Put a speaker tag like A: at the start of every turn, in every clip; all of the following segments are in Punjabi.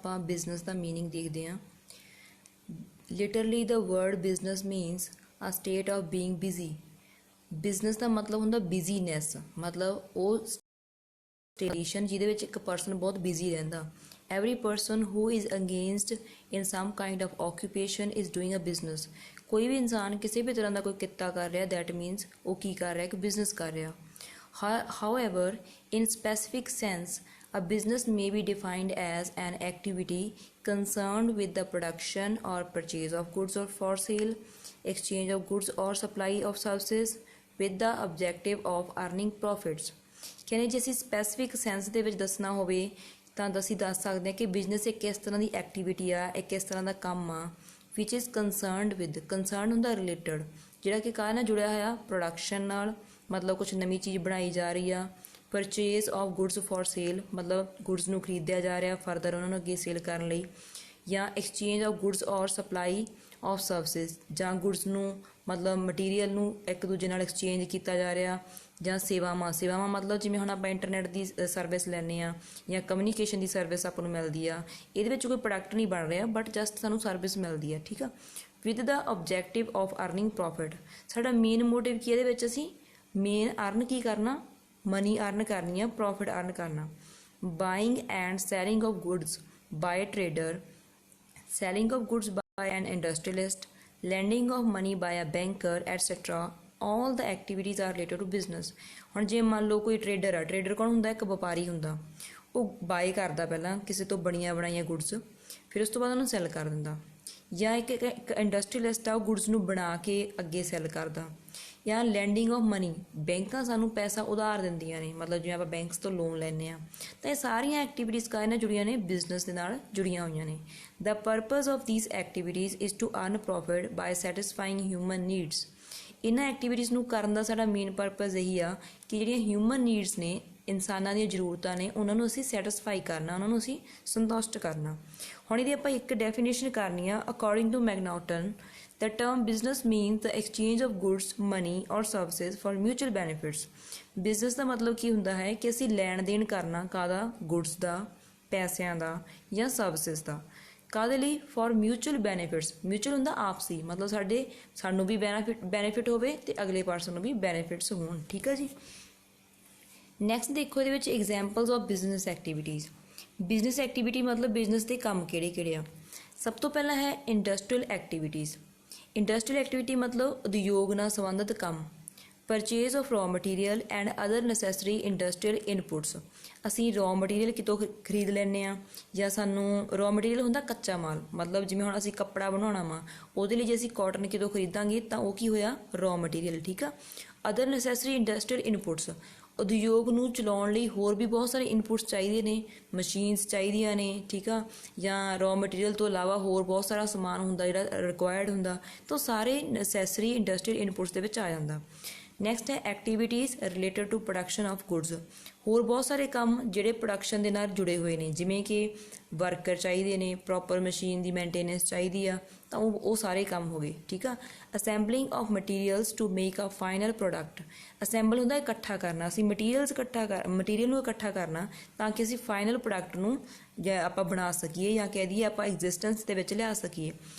A: ਆਪਾਂ ਬਿਜ਼ਨਸ ਦਾ ਮੀਨਿੰਗ ਦੇਖਦੇ ਹਾਂ। Literally the word business means a state of being busy. Business ਦਾ ਮਤਲਬ ਹੁੰਦਾ ਬਿਜ਼ੀਨੈਸ, ਮਤਲਬ ਉਹ ਸਟੇਸ਼ਨ ਜਿਹਦੇ ਵਿੱਚ ਇੱਕ ਪਰਸਨ ਬਹੁਤ ਬਿਜ਼ੀ ਰਹਿੰਦਾ। Every person who is engaged in some kind of occupation is doing a business. ਕੋਈ ਵੀ ਇਨਸਾਨ ਕਿਸੇ ਵੀ ਤਰ੍ਹਾਂ ਦਾ ਕੋਈ ਕਿੱਤਾ ਕਰ ਰਿਹਾ, ਦੈਟ ਮੀਨਸ ਉਹ ਕੀ ਕਰ ਰਿਹਾ, ਕਿ ਬਿਜ਼ਨਸ ਕਰ ਰਿਹਾ। However, in specific sense, a business may be defined as an activity concerned with the production or purchase of goods or for sale, exchange of goods or supply of services with the objective of earning profits। ਕਹਿੰਦੇ ਜੇ ਅਸੀਂ ਸਪੈਸੀਫਿਕ ਸੈਂਸ ਦੇ ਵਿੱਚ ਦੱਸਣਾ ਹੋਵੇ ਤਾਂ ਅਸੀਂ ਦੱਸ ਸਕਦੇ ਹਾਂ ਕਿ ਬਿਜ਼ਨਸ ਇੱਕ ਕਿਸ ਤਰ੍ਹਾਂ ਦੀ ਐਕਟੀਵਿਟੀ ਆ, ਇੱਕ ਕਿਸ ਤਰ੍ਹਾਂ ਦਾ ਕੰਮ ਆ ਵਿਚ ਇਜ਼ ਕੰਸਰਨਡ ਵਿਦ। ਕੰਸਰਨ ਹੁੰਦਾ ਰਿਲੇਟਡ, ਜਿਹੜਾ ਕਿ ਕਾਹਦੇ ਨਾਲ ਜੁੜਿਆ ਹੋਇਆ, ਪ੍ਰੋਡਕਸ਼ਨ ਨਾਲ, ਮਤਲਬ ਕੁਛ ਨਵੀਂ ਚੀਜ਼ ਬਣਾਈ ਜਾ ਰਹੀ ਆ। Purchase of goods for sale, ਮਤਲਬ ਗੁੱਡਸ ਨੂੰ ਖਰੀਦਿਆ ਜਾ ਰਿਹਾ ਫਰਦਰ ਉਹਨਾਂ ਨੂੰ ਅੱਗੇ ਸੇਲ ਕਰਨ ਲਈ। ਜਾਂ ਐਕਸਚੇਂਜ ਆਫ ਗੁੱਡਸ ਔਰ ਸਪਲਾਈ ਆਫ ਸਰਵਿਸਿਜ਼, ਜਾਂ ਗੁੱਡਸ ਨੂੰ ਮਤਲਬ ਮਟੀਰੀਅਲ ਨੂੰ ਇੱਕ ਦੂਜੇ ਨਾਲ ਐਕਸਚੇਂਜ ਕੀਤਾ ਜਾ ਰਿਹਾ। ਜਾਂ ਸੇਵਾਵਾਂ ਮਤਲਬ ਜਿਵੇਂ ਹੁਣ ਆਪਾਂ ਇੰਟਰਨੈਟ ਦੀ ਸਰਵਿਸ ਲੈਂਦੇ ਹਾਂ ਜਾਂ ਕਮਿਊਨੀਕੇਸ਼ਨ ਦੀ ਸਰਵਿਸ ਆਪਾਂ ਨੂੰ ਮਿਲਦੀ ਆ। ਇਹਦੇ ਵਿੱਚ ਕੋਈ ਪ੍ਰੋਡਕਟ ਨਹੀਂ ਬਣ ਰਿਹਾ, ਬਟ ਜਸਟ ਸਾਨੂੰ ਸਰਵਿਸ ਮਿਲਦੀ ਆ, ਠੀਕ ਆ। With the objective of earning profit, ਸਾਡਾ ਮੇਨ ਮੋਟਿਵ ਕੀ ਇਹਦੇ ਵਿੱਚ, ਅਸੀਂ ਮੇਨ ਅਰਨ ਕੀ ਕਰਨਾ, ਮਨੀ ਅਰਨ ਕਰਨੀ ਆ, ਪ੍ਰੋਫਿਟ ਅਰਨ ਕਰਨਾ। Buying and selling of goods by trader, selling of goods by an industrialist, lending of money by a banker etcetera, all the activities are related to business। ਹੁਣ ਜੇ ਮੰਨ ਲਓ ਕੋਈ ਟਰੇਡਰ ਆ, ਟਰੇਡਰ ਕੌਣ ਹੁੰਦਾ, ਇੱਕ ਵਪਾਰੀ ਹੁੰਦਾ। ਉਹ ਬਾਏ ਕਰਦਾ ਪਹਿਲਾਂ ਕਿਸੇ ਤੋਂ ਬਣੀਆਂ ਬਣਾਈਆਂ ਗੁੱਡਸ, ਫਿਰ ਉਸ ਤੋਂ ਬਾਅਦ ਉਹਨੂੰ ਸੈੱਲ ਕਰ ਦਿੰਦਾ। ਜਾਂ ਇੱਕ ਇੰਡਸਟਰੀਅਲਿਸਟ ਆ, ਉਹ ਗੁੱਡਸ ਨੂੰ ਬਣਾ ਕੇ ਅੱਗੇ ਸੈੱਲ ਕਰਦਾ। ਜਾਂ ਲੈਂਡਿੰਗ ਆਫ ਮਨੀ, ਬੈਂਕਾਂ ਸਾਨੂੰ ਪੈਸਾ ਉਧਾਰ ਦਿੰਦੀਆਂ ਨੇ, ਮਤਲਬ ਜਿਵੇਂ ਆਪਾਂ ਬੈਂਕਸ ਤੋਂ ਲੋਨ ਲੈਂਦੇ ਹਾਂ। ਤਾਂ ਇਹ ਸਾਰੀਆਂ ਐਕਟੀਵਿਟੀਜ਼ ਕਾਹਦੇ ਨਾਲ ਜੁੜੀਆਂ ਨੇ, ਬਿਜ਼ਨਸ ਦੇ ਨਾਲ ਜੁੜੀਆਂ ਹੋਈਆਂ ਨੇ। The purpose of these activities is to earn profit by satisfying human needs. ਇਹਨਾਂ ਐਕਟੀਵਿਟੀਜ਼ ਨੂੰ ਕਰਨ ਦਾ ਸਾਡਾ ਮੇਨ ਪਰਪਜ਼ ਇਹੀ ਆ ਕਿ ਜਿਹੜੀਆਂ ਹਿਊਮਨ ਨੀਡਸ ਨੇ, ਇਨਸਾਨਾਂ ਦੀਆਂ ਜ਼ਰੂਰਤਾਂ ਨੇ, ਉਹਨਾਂ ਨੂੰ ਅਸੀਂ ਸੈਟਿਸਫਾਈ ਕਰਨਾ, ਉਹਨਾਂ ਨੂੰ ਅਸੀਂ ਸੰਤੁਸ਼ਟ ਕਰਨਾ। ਹੁਣ ਇਹਦੀ ਆਪਾਂ ਇੱਕ ਡੈਫੀਨੇਸ਼ਨ ਕਰਨੀ ਆ। According to McNaughton, the term business means the exchange of goods, money or services for mutual benefits. Business ਦਾ ਮਤਲਬ ਕੀ ਹੁੰਦਾ ਹੈ ਕਿ ਅਸੀਂ ਲੈਣ ਦੇਣ ਕਰਨਾ, ਕਾਹਦਾ, ਗੁੱਡਸ ਦਾ, ਪੈਸਿਆਂ ਦਾ ਜਾਂ ਸਰਵਿਸਿਜ਼ ਦਾ। ਕਾਹਦੇ ਲਈ, ਫॉर ਮਿਊਚੁਅਲ ਬੈਨੀਫਿਟਸ। ਮਿਊਚੁਅਲ ਹੁੰਦਾ ਆਪਸੀ, ਮਤਲਬ ਸਾਨੂੰ ਵੀ ਬੈਨੀਫਿਟ ਹੋਵੇ ਤੇ ਅਗਲੇ ਪਰਸਨ ਨੂੰ ਵੀ ਬੈਨੀਫਿਟਸ ਹੋਣ, ਠੀਕ ਆ ਜੀ। ਨੈਕਸਟ ਦੇਖੋ ਇਹਦੇ ਵਿੱਚ examples of business activities. Business activity ਮਤਲਬ ਬਿਜ਼ਨਸ ਦੇ ਕੰਮ ਕਿਹੜੇ ਕਿਹੜੇ ਆ। ਸਭ ਤੋਂ ਪਹਿਲਾਂ ਹੈ ਇੰਡਸਟਰੀਅਲ ਐਕਟੀਵਿਟੀਜ਼। ਇੰਡਸਟਰੀਅਲ ਐਕਟੀਵਿਟੀ ਮਤਲਬ ਉਦਯੋਗ ਨਾਲ ਸੰਬੰਧਿਤ ਕੰਮ। Purchase of raw material and other necessary industrial inputs. ਅਸੀਂ ਰॉ ਮਟੀਰੀਅਲ ਕਿਤੋਂ ਖਰੀਦ ਲੈਂਦੇ ਹਾਂ, ਜਾਂ ਸਾਨੂੰ ਰॉ ਮਟੀਰੀਅਲ ਹੁੰਦਾ ਕੱਚਾ ਮਾਲ, ਮਤਲਬ ਜਿਵੇਂ ਹੁਣ ਅਸੀਂ ਕੱਪੜਾ ਬਣਾਉਣਾ ਵਾ, ਉਹਦੇ ਲਈ ਜੇ ਅਸੀਂ ਕਾਟਨ ਕਿਤੋਂ ਖਰੀਦਾਂਗੇ ਤਾਂ ਉਹ ਕੀ ਹੋਇਆ, ਰॉ ਮਟੀਰੀਅਲ, ਠੀਕ ਆ। ਅਦਰ ਨੈਸੈਸਰੀ ਇੰਡਸਟਰੀਅਲ ਇਨਪੁਟਸ, ਉਦਯੋਗ ਨੂੰ ਚਲਾਉਣ ਲਈ ਹੋਰ ਵੀ ਬਹੁਤ ਸਾਰੇ ਇਨਪੁਟਸ ਚਾਹੀਦੇ ਨੇ, ਮਸ਼ੀਨਸ ਚਾਹੀਦੀਆਂ ਨੇ, ਠੀਕ ਆ। ਜਾਂ ਰॉ ਮਟੀਰੀਅਲ ਤੋਂ ਇਲਾਵਾ ਹੋਰ ਬਹੁਤ ਸਾਰਾ ਸਮਾਨ ਹੁੰਦਾ ਜਿਹੜਾ ਰਿਕੁਆਇਰਡ ਹੁੰਦਾ, ਤਾਂ ਸਾਰੇ ਨੈਸੈਸਰੀ ਇੰਡਸਟਰੀਅਲ ਇਨਪੁਟਸ ਦੇ ਵਿੱਚ ਆ ਜਾਂਦਾ। ਨੈਕਸਟ ਹੈ activities related to production of goods. ਹੋਰ ਬਹੁਤ ਸਾਰੇ ਕੰਮ ਜਿਹੜੇ ਪ੍ਰੋਡਕਸ਼ਨ ਦੇ ਨਾਲ ਜੁੜੇ ਹੋਏ ਨੇ, ਜਿਵੇਂ ਕਿ ਵਰਕਰ ਚਾਹੀਦੇ ਨੇ, ਪ੍ਰੋਪਰ ਮਸ਼ੀਨ ਦੀ ਮੇਨਟੇਨੈਂਸ ਚਾਹੀਦੀ ਆ, ਤਾਂ ਉਹ ਸਾਰੇ ਕੰਮ ਹੋ ਗਏ, ਠੀਕ ਆ। Assembling of materials to make a final product. Assemble ਹੁੰਦਾ ਇਕੱਠਾ ਕਰਨਾ, ਅਸੀਂ ਮਟੀਰੀਅਲ ਨੂੰ ਇਕੱਠਾ ਕਰਨਾ ਤਾਂ ਕਿ ਅਸੀਂ ਫਾਈਨਲ ਪ੍ਰੋਡਕਟ ਨੂੰ ਜਾਂ ਆਪਾਂ ਬਣਾ ਸਕੀਏ, ਜਾਂ ਕਹਿ ਦਈਏ ਆਪਾਂ ਐਗਜ਼ਿਸਟੈਂਸ ਦੇ ਵਿੱਚ ਲਿਆ ਸਕੀਏ।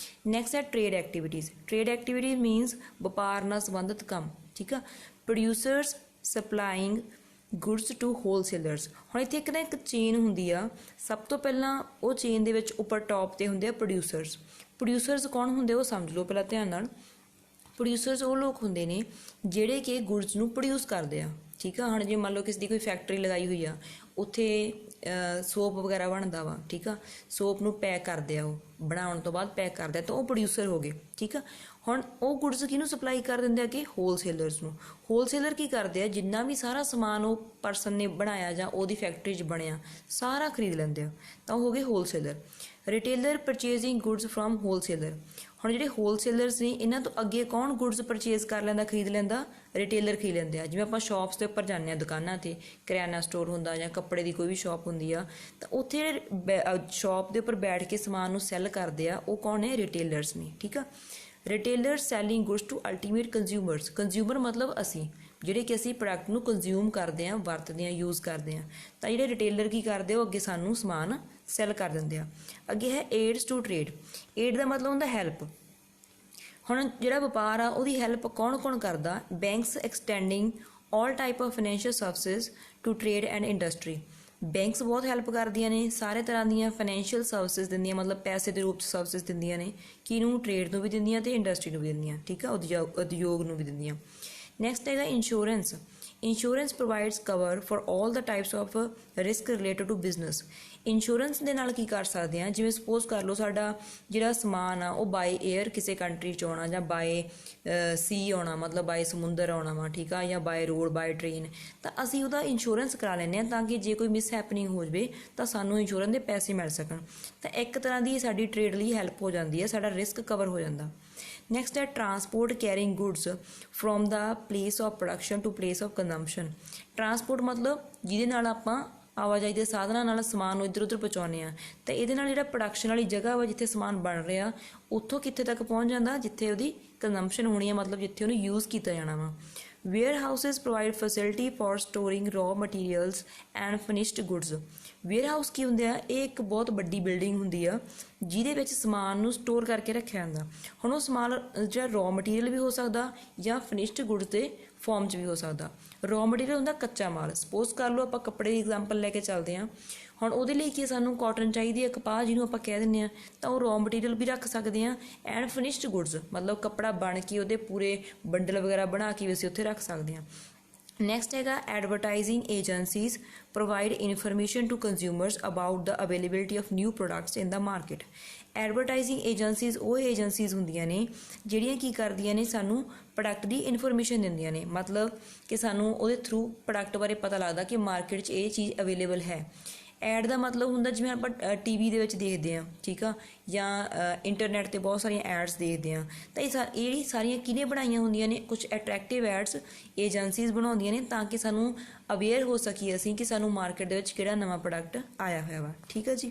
A: ਨੈਕਸਟ ਹੈ trade activities. Trade activity means ਵਪਾਰ ਨਾਲ ਸੰਬੰਧਿਤ ਕੰਮ, ਠੀਕ ਆ। Producers supplying goods to wholesalers. ਹੁਣ ਇੱਥੇ ਇੱਕ ਨਾ ਇੱਕ ਚੇਨ ਹੁੰਦੀ ਆ। ਸਭ ਤੋਂ ਪਹਿਲਾਂ ਉਹ ਚੇਨ ਦੇ ਵਿੱਚ ਉੱਪਰ ਟੌਪ 'ਤੇ ਹੁੰਦੇ ਆ ਪ੍ਰੋਡਿਊਸਰਸ। ਪ੍ਰੋਡਿਊਸਰਸ ਕੌਣ ਹੁੰਦੇ ਉਹ ਸਮਝ ਲਓ ਪਹਿਲਾਂ ਧਿਆਨ ਨਾਲ। ਪ੍ਰੋਡਿਊਸਰਸ ਉਹ ਲੋਕ ਹੁੰਦੇ ਨੇ ਜਿਹੜੇ ਕਿ ਗੁੱਡਸ ਨੂੰ ਪ੍ਰੋਡਿਊਸ ਕਰਦੇ ਆ, ਠੀਕ ਆ। ਹੁਣ ਜੇ ਮੰਨ ਲਓ ਕਿਸੇ ਦੀ ਕੋਈ ਫੈਕਟਰੀ ਲਗਾਈ ਹੋਈ ਆ, ਉੱਥੇ ਸੋਪ ਵਗੈਰਾ ਬਣਦਾ ਵਾ, ਠੀਕ ਆ। ਸੋਪ ਨੂੰ ਪੈਕ ਕਰਦੇ ਆ, ਉਹ ਬਣਾਉਣ ਤੋਂ ਬਾਅਦ ਪੈਕ ਕਰਦੇ ਆ, ਤਾਂ ਉਹ ਪ੍ਰੋਡਿਊਸਰ ਹੋ ਗਏ, ਠੀਕ ਆ। ਹੁਣ ਉਹ ਗੁੱਡਸ ਕਿਹਨੂੰ ਸਪਲਾਈ ਕਰ ਦਿੰਦੇ ਆ ਕਿ ਹੋਲਸੇਲਰਸ ਨੂੰ। ਹੋਲਸੇਲਰ ਕੀ ਕਰਦੇ ਆ, ਜਿੰਨਾ ਵੀ ਸਾਰਾ ਸਮਾਨ ਉਹ ਪਰਸਨ ਨੇ ਬਣਾਇਆ ਜਾਂ ਉਹਦੀ ਫੈਕਟਰੀ 'ਚ ਬਣਿਆ ਸਾਰਾ ਖਰੀਦ ਲੈਂਦੇ ਆ, ਤਾਂ ਉਹ ਹੋ ਗਏ wholesaler. Retailer purchasing goods from wholesaler. ਹੁਣ ਜਿਹੜੇ ਹੋਲਸੇਲਰਸ ਨੇ ਇਹਨਾਂ ਤੋਂ ਅੱਗੇ ਕੌਣ ਗੁੱਡਸ ਪਰਚੇਜ਼ ਕਰ ਲੈਂਦਾ, ਖਰੀਦ ਲੈਂਦਾ, ਰਿਟੇਲਰ ਖਰੀਦ ਲੈਂਦੇ ਆ। ਜਿਵੇਂ ਆਪਾਂ ਸ਼ੌਪਸ ਦੇ ਉੱਪਰ ਜਾਂਦੇ ਹਾਂ, ਦੁਕਾਨਾਂ 'ਤੇ ਕਰਿਆਨਾ ਸਟੋਰ ਹੁੰਦਾ ਜਾਂ ਕੱਪੜੇ ਦੀ ਕੋਈ ਵੀ ਸ਼ੌਪ ਹੁੰਦੀ ਆ, ਤਾਂ ਉੱਥੇ ਜਿਹੜੇ ਸ਼ੌਪ ਦੇ ਉੱਪਰ ਬੈਠ ਕੇ ਸਮਾਨ ਨੂੰ ਸੈੱਲ ਕਰਦੇ ਆ, ਉਹ ਕੌਣ ਨੇ, ਰਿਟੇਲਰਸ ਨੇ, ਠੀਕ ਆ। Retailer selling goods to ultimate consumers. Consumer ਮਤਲਬ ਅਸੀਂ, ਜਿਹੜੇ ਕਿ ਅਸੀਂ ਪ੍ਰੋਡਕਟ ਨੂੰ ਕੰਜ਼ਿਊਮ ਕਰਦੇ ਹਾਂ, ਵਰਤਦੇ ਹਾਂ, ਯੂਜ਼ ਕਰਦੇ ਹਾਂ। ਤਾਂ ਜਿਹੜੇ ਰਿਟੇਲਰ ਕੀ ਕਰਦੇ ਉਹ ਅੱਗੇ ਸਾਨੂੰ ਸਮਾਨ ਸੈੱਲ ਕਰ ਦਿੰਦੇ ਆ। ਅੱਗੇ ਹੈ ਏਡਸ ਟੂ ਟ੍ਰੇਡ। ਏਡ ਦਾ ਮਤਲਬ ਹੁੰਦਾ ਹੈਲਪ। ਹੁਣ ਜਿਹੜਾ ਵਪਾਰ ਆ ਉਹਦੀ ਹੈਲਪ ਕੌਣ ਕੌਣ ਕਰਦਾ? Banks extending all type of financial services to trade and industry. Banks ਬਹੁਤ ਹੈਲਪ ਕਰਦੀਆਂ ਨੇ, ਸਾਰੇ ਤਰ੍ਹਾਂ ਦੀਆਂ ਫਾਈਨੈਂਸ਼ੀਅਲ ਸਰਵਿਸਿਜ਼ ਦਿੰਦੀਆਂ, ਮਤਲਬ ਪੈਸੇ ਦੇ ਰੂਪ 'ਚ ਸਰਵਿਸਿਜ਼ ਦਿੰਦੀਆਂ ਨੇ। ਕਿਹਨੂੰ? ਟ੍ਰੇਡ ਨੂੰ ਵੀ ਦਿੰਦੀਆਂ ਤੇ ਇੰਡਸਟਰੀ ਨੂੰ ਵੀ ਦਿੰਦੀਆਂ, ਠੀਕ ਆ, ਉਦਯੋਗ ਨੂੰ ਵੀ ਦਿੰਦੀਆਂ। ਨੈਕਸਟ ਹੈਗਾ insurance. Insurance provides cover for all the types of risk related to business. Insurance ਦੇ ਨਾਲ ਕੀ ਕਰ ਸਕਦੇ ਹਾਂ? ਜਿਵੇਂ ਸਪੋਜ਼ ਕਰ ਲਓ ਸਾਡਾ ਜਿਹੜਾ ਸਮਾਨ ਆ ਉਹ ਬਾਏ ਏਅਰ ਕਿਸੇ ਕੰਟਰੀ 'ਚ ਆਉਣਾ, ਜਾਂ ਬਾਏ ਸੀ ਆਉਣਾ, ਮਤਲਬ ਬਾਏ ਸਮੁੰਦਰ ਆਉਣਾ ਵਾ, ਠੀਕ ਆ, ਜਾਂ ਬਾਏ ਰੋਡ, ਬਾਏ ਟ੍ਰੇਨ, ਤਾਂ ਅਸੀਂ ਉਹਦਾ ਇੰਸ਼ੋਰੈਂਸ ਕਰਾ ਲੈਂਦੇ ਹਾਂ ਤਾਂ ਕਿ ਜੇ ਕੋਈ ਮਿਸ ਹੈਪਨਿੰਗ ਹੋ ਜਾਵੇ ਤਾਂ ਸਾਨੂੰ ਇੰਸ਼ੋਰੈਂਸ ਦੇ ਪੈਸੇ ਮਿਲ ਸਕਣ। ਤਾਂ ਇੱਕ ਤਰ੍ਹਾਂ ਦੀ ਸਾਡੀ ਟ੍ਰੇਡ ਲਈ ਹੈਲਪ ਹੋ ਜਾਂਦੀ ਹੈ, ਸਾਡਾ ਰਿਸਕ ਕਵਰ ਹੋ ਜਾਂਦਾ। ਨੈਕਸਟ ਹੈ transport carrying goods from the place of production to place of consumption. Transport ਮਤਲਬ ਜਿਹਦੇ ਨਾਲ ਆਪਾਂ ਆਵਾਜਾਈ ਦੇ ਸਾਧਨਾਂ ਨਾਲ ਸਮਾਨ ਨੂੰ ਇੱਧਰ ਉੱਧਰ ਪਹੁੰਚਾਉਂਦੇ ਆ, ਤਾਂ ਇਹਦੇ ਨਾਲ ਜਿਹੜਾ ਪ੍ਰੋਡਕਸ਼ਨ ਵਾਲੀ ਜਗ੍ਹਾ ਵਾ ਜਿੱਥੇ ਸਮਾਨ ਬਣ ਰਿਹਾ ਉੱਥੋਂ ਕਿੱਥੇ ਤੱਕ ਪਹੁੰਚ ਜਾਂਦਾ? ਜਿੱਥੇ ਉਹਦੀ ਕੰਜ਼ੰਪਸ਼ਨ ਹੋਣੀ ਹੈ, ਮਤਲਬ ਜਿੱਥੇ ਉਹਨੂੰ ਯੂਜ਼ ਕੀਤਾ ਜਾਣਾ ਵਾ। Warehouses provide facility for storing raw materials and finished goods. Warehouse ਕੀ ਹੁੰਦੇ ਆ? ਇਹ ਇੱਕ ਬਹੁਤ ਵੱਡੀ ਬਿਲਡਿੰਗ ਹੁੰਦੀ ਆ ਜਿਹਦੇ ਵਿੱਚ ਸਮਾਨ ਨੂੰ ਸਟੋਰ ਕਰਕੇ ਰੱਖਿਆ ਜਾਂਦਾ। ਹੁਣ ਉਹ ਸਮਾਨ ਜਿਹੜਾ ਰॉ ਮਟੀਰੀਅਲ ਵੀ ਹੋ ਸਕਦਾ ਜਾਂ ਫਿਨਿਸ਼ਡ ਗੁੱਡਸ ਦੇ ਫਾਰਮ 'ਚ ਵੀ ਹੋ ਸਕਦਾ। ਰॉ ਮਟੀਰੀਅਲ ਹੁੰਦਾ ਕੱਚਾ ਮਾਲ। ਸਪੋਜ਼ ਕਰ ਲਓ ਆਪਾਂ ਕੱਪੜੇ ਦੀ ਐਗਜ਼ਾਮਪਲ ਲੈ ਕੇ ਚੱਲਦੇ ਹਾਂ। ਹੁਣ ਉਹਦੇ ਲਈ ਕੀ ਸਾਨੂੰ ਕਾਟਨ ਚਾਹੀਦੀ ਹੈ, ਕਪਾਹ ਜਿਹਨੂੰ ਆਪਾਂ ਕਹਿ ਦਿੰਦੇ ਹਾਂ, ਤਾਂ ਉਹ ਰॉ ਮਟੀਰੀਅਲ ਵੀ ਰੱਖ ਸਕਦੇ ਹਾਂ। ਐਂਡ ਫਿਨਿਸ਼ਡ ਗੁੱਡਸ ਮਤਲਬ ਕੱਪੜਾ ਬਣ ਕੇ ਉਹਦੇ ਪੂਰੇ ਬੰਡਲ ਵਗੈਰਾ ਬਣਾ ਕੇ ਵੀ ਅਸੀਂ ਉੱਥੇ ਰੱਖ ਸਕਦੇ ਹਾਂ। ਨੈਕਸਟ ਹੈਗਾ advertising agencies provide information to consumers about the availability of new products in the market. Advertising agencies ਉਹ ਏਜੰਸੀਜ਼ ਹੁੰਦੀਆਂ ਨੇ ਜਿਹੜੀਆਂ ਕੀ ਕਰਦੀਆਂ ਨੇ, ਸਾਨੂੰ ਪ੍ਰੋਡਕਟ ਦੀ ਇਨਫੋਰਮੇਸ਼ਨ ਦਿੰਦੀਆਂ ਨੇ, ਮਤਲਬ ਕਿ ਸਾਨੂੰ ਉਹਦੇ ਥਰੂ ਪ੍ਰੋਡਕਟ ਬਾਰੇ ਪਤਾ ਲੱਗਦਾ ਕਿ ਮਾਰਕੀਟ 'ਚ ਇਹ ਚੀਜ਼ ਅਵੇਲੇਬਲ ਹੈ। ਐਡ ਦਾ ਮਤਲਬ ਹੁੰਦਾ ਜਿਵੇਂ ਆਪਾਂ TV ਦੇ ਵਿੱਚ ਦੇਖਦੇ ਹਾਂ, ਠੀਕ ਆ, ਜਾਂ ਇੰਟਰਨੈਟ 'ਤੇ ਬਹੁਤ ਸਾਰੀਆਂ ਐਡਸ ਦੇਖਦੇ ਹਾਂ, ਤਾਂ ਇਹ ਸਾਰੀਆਂ ਕਿਹਨੇ ਬਣਾਈਆਂ ਹੁੰਦੀਆਂ ਨੇ? ਕੁਝ ਅਟਰੈਕਟਿਵ ਐਡਸ ਏਜੰਸੀਜ਼ ਬਣਾਉਂਦੀਆਂ ਨੇ ਤਾਂ ਕਿ ਸਾਨੂੰ ਅਵੇਅਰ ਹੋ ਸਕੀਏ ਅਸੀਂ ਕਿ ਸਾਨੂੰ ਮਾਰਕੀਟ ਦੇ ਵਿੱਚ ਕਿਹੜਾ ਨਵਾਂ ਪ੍ਰੋਡਕਟ ਆਇਆ ਹੋਇਆ ਵਾ, ਠੀਕ ਆ ਜੀ।